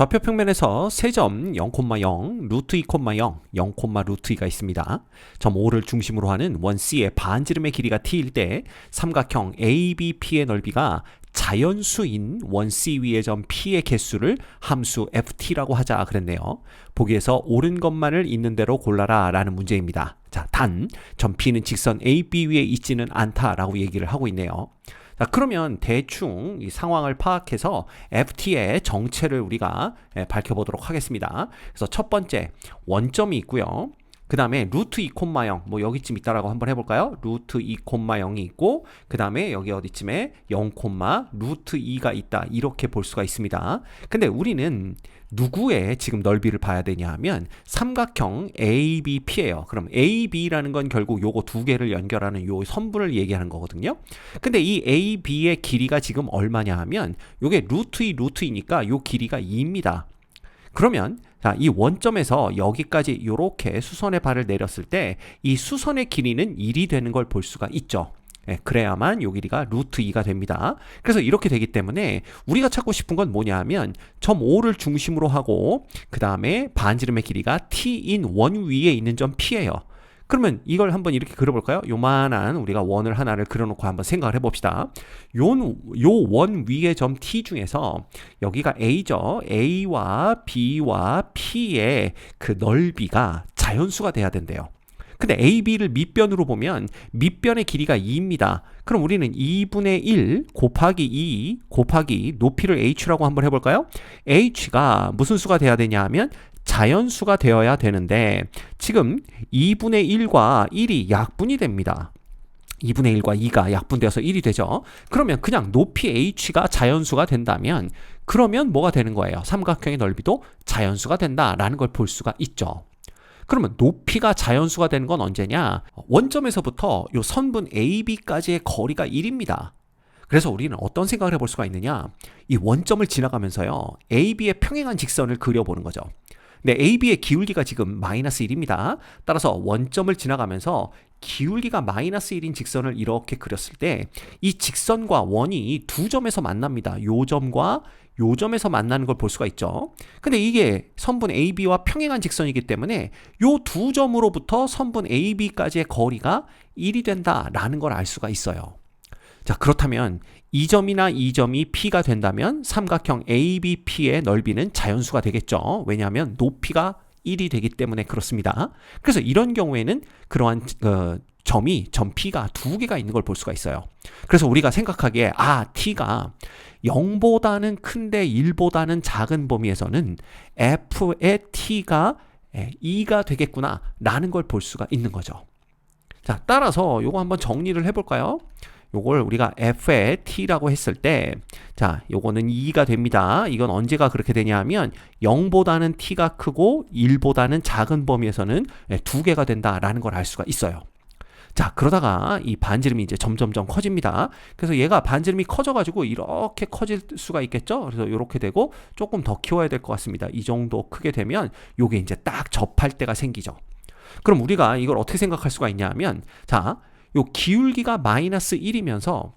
좌표 평면에서 세점 0,0, 루트 2,0, 0, 루트 2가 있습니다. 점 O를 중심으로 하는 원 C의 반지름의 길이가 T일 때 삼각형 ABP의 넓이가 자연수인 원 C 위의 점 P의 개수를 함수 FT라고 하자 그랬네요. 보기에서 옳은 것만을 있는 대로 골라라 라는 문제입니다. 자, 단 점 P는 직선 AB 위에 있지는 않다라고 얘기를 하고 있네요. 자, 그러면 대충 이 상황을 파악해서 FT의 정체를 우리가 밝혀보도록 하겠습니다. 그래서 첫 번째 원점이 있고요. 그 다음에 루트 2,0 뭐 여기쯤 있다라고 한번 해볼까요? 루트 2,0이 있고 그 다음에 여기 어디쯤에 0, 루트 2가 있다 이렇게 볼 수가 있습니다. 근데 우리는 누구의 지금 넓이를 봐야 되냐 하면 삼각형 ABP예요. 그럼 AB라는 건 결국 요거 두 개를 연결하는 요 선분을 얘기하는 거거든요. 근데 이 AB의 길이가 지금 얼마냐 하면 요게 루트 2, 루트 2니까 요 길이가 2입니다. 그러면 자, 이 원점에서 여기까지 이렇게 수선의 발을 내렸을 때 이 수선의 길이는 1이 되는 걸 볼 수가 있죠. 그래야만 요 길이가 루트 2가 됩니다. 그래서 이렇게 되기 때문에 우리가 찾고 싶은 건 뭐냐 하면 점 O를 중심으로 하고 그 다음에 반지름의 길이가 T인 원 위에 있는 점 P예요. 그러면 이걸 한번 이렇게 그려볼까요? 요만한 우리가 원을 하나를 그려놓고 한번 생각을 해봅시다. 요 원 위의 점 T 중에서 여기가 A죠. A와 B와 P의 그 넓이가 자연수가 돼야 된대요. 근데 AB를 밑변으로 보면 밑변의 길이가 2입니다. 그럼 우리는 2분의 1 곱하기 2 곱하기 높이를 H라고 한번 해볼까요? H가 무슨 수가 돼야 되냐 하면 자연수가 되어야 되는데 지금 2분의 1과 1이 약분이 됩니다. 2분의 1과 2가 약분되어서 1이 되죠. 그러면 그냥 높이 H가 자연수가 된다면 그러면 뭐가 되는 거예요? 삼각형의 넓이도 자연수가 된다라는 걸 볼 수가 있죠. 그러면 높이가 자연수가 되는 건 언제냐? 원점에서부터 이 선분 AB까지의 거리가 1입니다. 그래서 우리는 어떤 생각을 해볼 수가 있느냐? 이 원점을 지나가면서요. AB의 평행한 직선을 그려보는 거죠. 근데 AB의 기울기가 지금 마이너스 1입니다. 따라서 원점을 지나가면서 기울기가 마이너스 1인 직선을 이렇게 그렸을 때 이 직선과 원이 두 점에서 만납니다. 요 점과 요 점에서 만나는 걸 볼 수가 있죠. 근데 이게 선분 AB와 평행한 직선이기 때문에 요 두 점으로부터 선분 AB까지의 거리가 1이 된다라는 걸 알 수가 있어요. 자, 그렇다면 이 점이나 이 점이 P가 된다면 삼각형 ABP의 넓이는 자연수가 되겠죠. 왜냐하면 높이가 1이 되기 때문에 그렇습니다. 그래서 이런 경우에는 그러한 점 P가 두 개가 있는 걸 볼 수가 있어요. 그래서 우리가 생각하기에 T가 0보다는 큰데 1보다는 작은 범위에서는 F의 T가 2가 되겠구나 라는 걸 볼 수가 있는 거죠. 자, 따라서 요거 한번 정리를 해볼까요? 요걸 우리가 F의 T라고 했을 때, 자, 요거는 2가 됩니다. 이건 언제가 그렇게 되냐 하면 0보다는 T가 크고 1보다는 작은 범위에서는 두 개가 된다라는 걸 알 수가 있어요. 자, 그러다가 이 반지름이 이제 점점점 커집니다. 그래서 얘가 반지름이 커져가지고 이렇게 커질 수가 있겠죠? 그래서 이렇게 되고 조금 더 키워야 될 것 같습니다. 이 정도 크게 되면 요게 이제 딱 접할 때가 생기죠. 그럼 우리가 이걸 어떻게 생각할 수가 있냐 하면, 자, 요 기울기가 마이너스 1이면서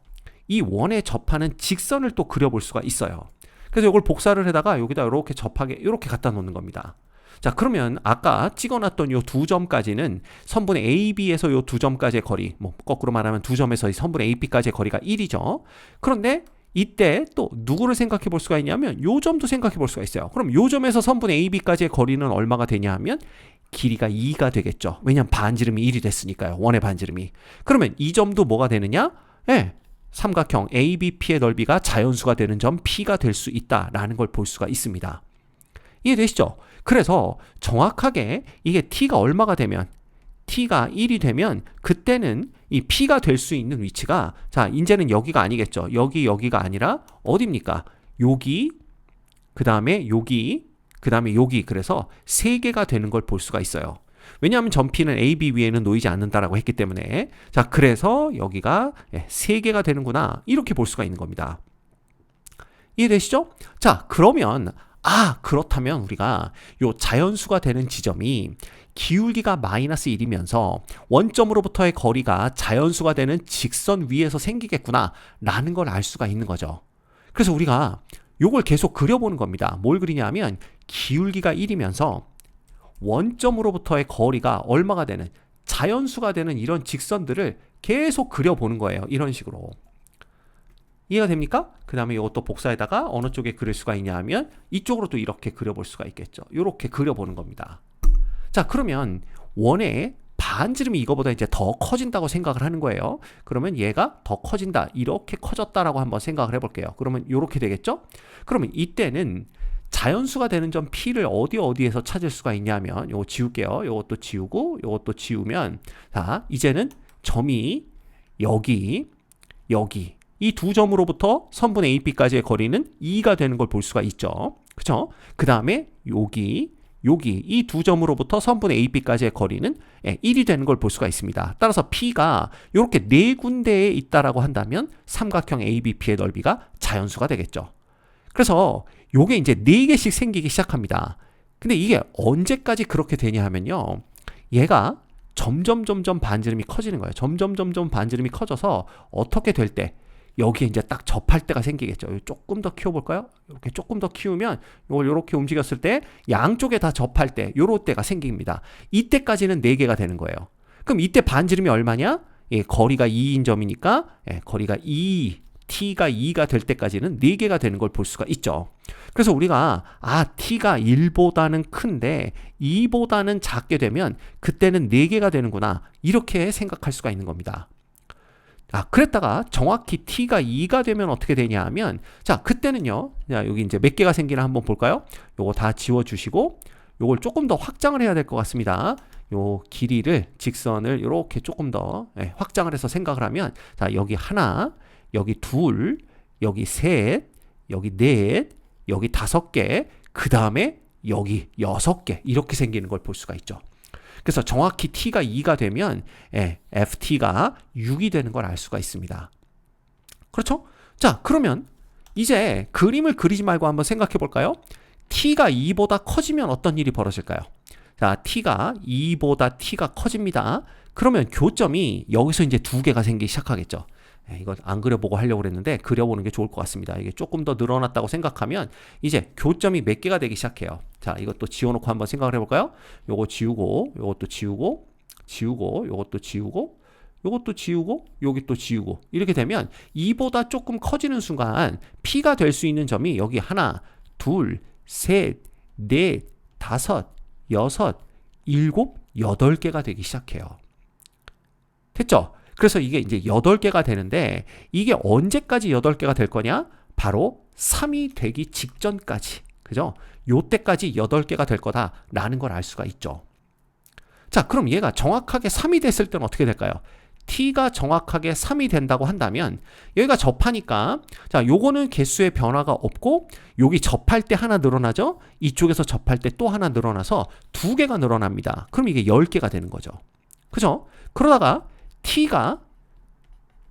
이 원에 접하는 직선을 또 그려볼 수가 있어요. 그래서 이걸 복사를 해다가 여기다 이렇게 접하게 이렇게 갖다 놓는 겁니다. 자, 그러면 아까 찍어놨던 요 두 점까지는 선분 AB에서 요 두 점까지의 거리, 뭐 거꾸로 말하면 두 점에서 선분 AB까지의 거리가 1이죠. 그런데 이때 또 누구를 생각해 볼 수가 있냐면 요 점도 생각해 볼 수가 있어요. 그럼 요 점에서 선분 AB까지의 거리는 얼마가 되냐 하면 길이가 2가 되겠죠. 왜냐하면 반지름이 1이 됐으니까요. 원의 반지름이. 그러면 이 점도 뭐가 되느냐? 삼각형 ABP의 넓이가 자연수가 되는 점 P가 될 수 있다라는 걸 볼 수가 있습니다. 이해되시죠? 그래서 정확하게 이게 T가 얼마가 되면 T가 1이 되면 그때는 이 P가 될 수 있는 위치가, 자, 이제는 여기가 아니겠죠. 여기가 아니라 어디입니까? 여기, 그 다음에 여기, 그 다음에 여기. 그래서 세 개가 되는 걸 볼 수가 있어요. 왜냐하면 점 P는 AB 위에는 놓이지 않는다라고 했기 때문에. 자, 그래서 여기가 세 개가 되는구나 이렇게 볼 수가 있는 겁니다. 이해되시죠? 자, 그러면 그렇다면 우리가 요 자연수가 되는 지점이 기울기가 마이너스 1이면서 원점으로부터의 거리가 자연수가 되는 직선 위에서 생기겠구나 라는 걸 알 수가 있는 거죠. 그래서 우리가 요걸 계속 그려보는 겁니다. 뭘 그리냐면 기울기가 1이면서 원점으로부터의 거리가 얼마가 되는 자연수가 되는 이런 직선들을 계속 그려보는 거예요. 이런 식으로. 이해가 됩니까? 그 다음에 이것도 복사에다가 어느 쪽에 그릴 수가 있냐 하면 이쪽으로 또 이렇게 그려볼 수가 있겠죠. 이렇게 그려보는 겁니다. 자, 그러면 원의 반지름이 이거보다 이제 더 커진다고 생각을 하는 거예요. 그러면 얘가 더 커진다. 이렇게 커졌다라고 한번 생각을 해볼게요. 그러면 이렇게 되겠죠? 그러면 이때는 자연수가 되는 점 P를 어디에서 찾을 수가 있냐면 요거 지울게요. 요것도 지우고 요것도 지우면 자, 이제는 점이 여기 이 두 점으로부터 선분 AB까지의 거리는 2가 되는 걸 볼 수가 있죠. 그쵸? 그 다음에 여기 이 두 점으로부터 선분 AB까지의 거리는 1이 되는 걸 볼 수가 있습니다. 따라서 P가 이렇게 네 군데에 있다라고 한다면 삼각형 ABP의 넓이가 자연수가 되겠죠. 그래서 요게 이제 4개씩 생기기 시작합니다. 근데 이게 언제까지 그렇게 되냐 하면요. 얘가 점점 반지름이 커지는 거예요. 점점 반지름이 커져서 어떻게 될 때 여기에 이제 딱 접할 때가 생기겠죠. 조금 더 키워볼까요? 이렇게 조금 더 키우면 이걸 이렇게 움직였을 때 양쪽에 다 접할 때 요럴 때가 생깁니다. 이때까지는 4개가 되는 거예요. 그럼 이때 반지름이 얼마냐? 거리가 2인 점이니까 거리가 2, t가 2가 될 때까지는 4개가 되는 걸 볼 수가 있죠. 그래서 우리가 t가 1보다는 큰데 2보다는 작게 되면 그때는 4개가 되는구나 이렇게 생각할 수가 있는 겁니다. 그랬다가 정확히 t가 2가 되면 어떻게 되냐 하면 자 그때는요 여기 이제 몇 개가 생기나 한번 볼까요? 요거 다 지워주시고 요걸 조금 더 확장을 해야 될 것 같습니다. 요 길이를 직선을 이렇게 조금 더 확장을 해서 생각을 하면 자 여기 하나 여기 둘 여기 셋 여기 넷 여기 5개 그 다음에 여기 6개 이렇게 생기는 걸 볼 수가 있죠. 그래서 정확히 t가 2가 되면 ft가 6이 되는 걸 알 수가 있습니다. 그렇죠? 자 그러면 이제 그림을 그리지 말고 한번 생각해 볼까요? t가 2보다 커지면 어떤 일이 벌어질까요? 자 t가 2보다 t가 커집니다. 그러면 교점이 여기서 이제 2개가 생기기 시작하겠죠. 이거 안 그려보고 하려고 그랬는데 그려보는 게 좋을 것 같습니다. 이게 조금 더 늘어났다고 생각하면 이제 교점이 몇 개가 되기 시작해요. 자 이것도 지워놓고 한번 생각을 해볼까요? 요거 지우고 요것도 지우고 요것도 지우고 요것도 지우고 여기 또 지우고 이렇게 되면 2보다 조금 커지는 순간 P가 될 수 있는 점이 여기 하나 둘 셋 넷 다섯 여섯 일곱 8개가 되기 시작해요. 됐죠? 그래서 이게 이제 8개가 되는데 이게 언제까지 8개가 될 거냐? 바로 3이 되기 직전까지. 그죠? 요때까지 8개가 될 거다라는 걸 알 수가 있죠. 자, 그럼 얘가 정확하게 3이 됐을 때는 어떻게 될까요? t가 정확하게 3이 된다고 한다면 여기가 접하니까 자, 요거는 개수의 변화가 없고 여기 접할 때 하나 늘어나죠? 이쪽에서 접할 때 또 하나 늘어나서 2개가 늘어납니다. 그럼 이게 10개가 되는 거죠. 그죠? 그러다가 t가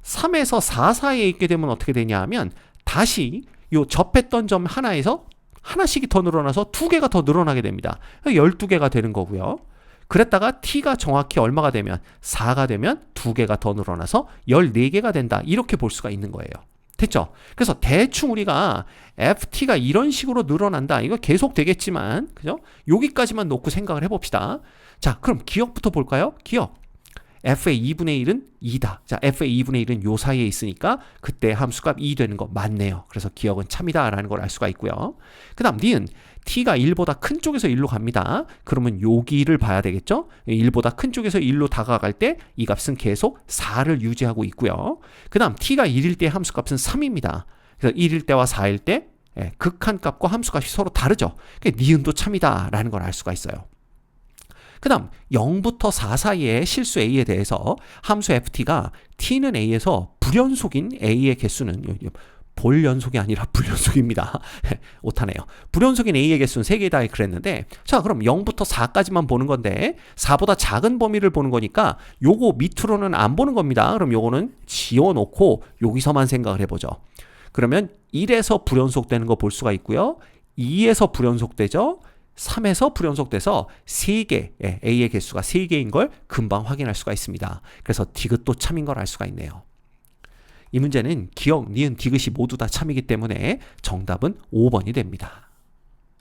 3에서 4 사이에 있게 되면 어떻게 되냐 하면 다시 요 접했던 점 하나에서 하나씩이 더 늘어나서 2개가 더 늘어나게 됩니다. 12개가 되는 거고요. 그랬다가 t가 정확히 얼마가 되면 4가 되면 2개가 더 늘어나서 14개가 된다. 이렇게 볼 수가 있는 거예요. 됐죠? 그래서 대충 우리가 ft가 이런 식으로 늘어난다. 이거 계속 되겠지만 그죠? 여기까지만 놓고 생각을 해봅시다. 자, 그럼 기억부터 볼까요? 기억. f의 2분의 1은 2다. 자, f의 2분의 1은 요 사이에 있으니까 그때 함수값 2 되는 거 맞네요. 그래서 기억은 참이다 라는 걸 알 수가 있고요. 그 다음 니은 t가 1보다 큰 쪽에서 1로 갑니다. 그러면 여기를 봐야 되겠죠? 1보다 큰 쪽에서 1로 다가갈 때 이 값은 계속 4를 유지하고 있고요. 그 다음 t가 1일 때 함수값은 3입니다. 그래서 1일 때와 4일 때 극한값과 함수값이 서로 다르죠. 니은도 참이다 라는 걸 알 수가 있어요. 그 다음 0부터 4 사이의 실수 a에 대해서 함수 ft가 t는 a에서 불연속인 a의 개수는 볼연속이 아니라 불연속입니다. 오타네요. 불연속인 a의 개수는 3개다 그랬는데 자 그럼 0부터 4까지만 보는 건데 4보다 작은 범위를 보는 거니까 요거 밑으로는 안 보는 겁니다. 그럼 요거는 지워놓고 여기서만 생각을 해보죠. 그러면 1에서 불연속되는 거 볼 수가 있고요. 2에서 불연속되죠. 3에서 불연속돼서 3개, A의 개수가 3개인 걸 금방 확인할 수가 있습니다. 그래서 디귿도 참인 걸 알 수가 있네요. 이 문제는 기역, 니은, 디귿이 모두 다 참이기 때문에 정답은 5번이 됩니다.